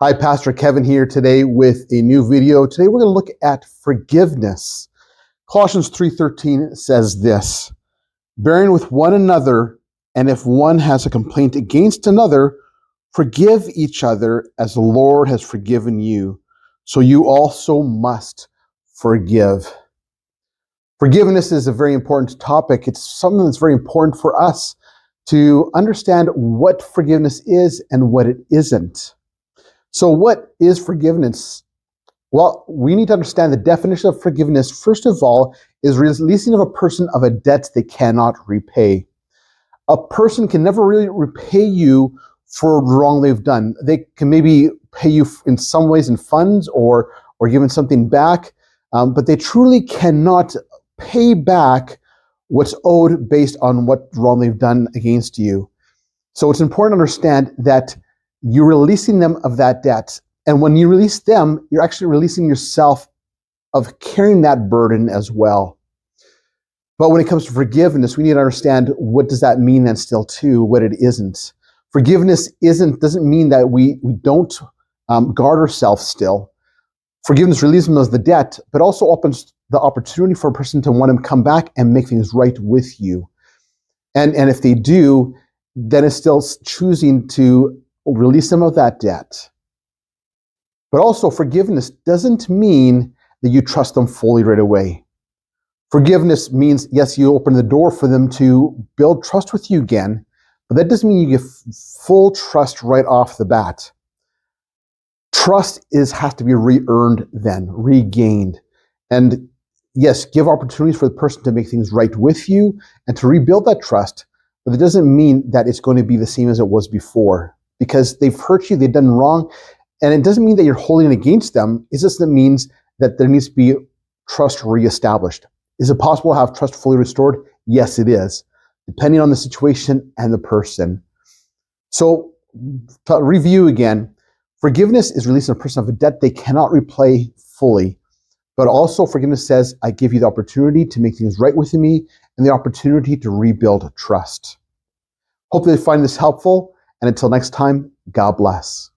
Hi, Pastor Kevin here today with a new video. Today we're going to look at forgiveness. Colossians 3:13 says this, bearing with one another, and if one has a complaint against another, forgive each other as the Lord has forgiven you. So you also must forgive. Forgiveness is a very important topic. It's something that's very important for us to understand what forgiveness is and what it isn't. So what is forgiveness? Well, we need to understand the definition of forgiveness. First of all, is releasing of a person of a debt they cannot repay. A person can never really repay you for wrong they've done. They can maybe pay you in some ways in funds or given something back, but they truly cannot pay back what's owed based on what wrong they've done against you. So it's important to understand that you're releasing them of that debt. And when you release them, you're actually releasing yourself of carrying that burden as well. But when it comes to forgiveness, we need to understand what does that mean then still too, what it isn't. Forgiveness doesn't mean that we don't guard ourselves still. Forgiveness releases them of the debt, but also opens the opportunity for a person to want to come back and make things right with you. And if they do, then it's still choosing to release them of that debt. But also, forgiveness doesn't mean that you trust them fully right away. Forgiveness means, yes, you open the door for them to build trust with you again, but that doesn't mean you give full trust right off the bat. Trust has to be re-earned then, regained. And yes, give opportunities for the person to make things right with you and to rebuild that trust, but it doesn't mean that it's going to be the same as it was before. Because they've hurt you, they've done wrong, and it doesn't mean that you're holding it against them. It just means that there needs to be trust reestablished. Is it possible to have trust fully restored? Yes, it is, depending on the situation and the person. So, to review again, forgiveness is releasing a person of a debt they cannot repay fully, but also forgiveness says, I give you the opportunity to make things right with me and the opportunity to rebuild trust. Hope they find this helpful. And until next time, God bless.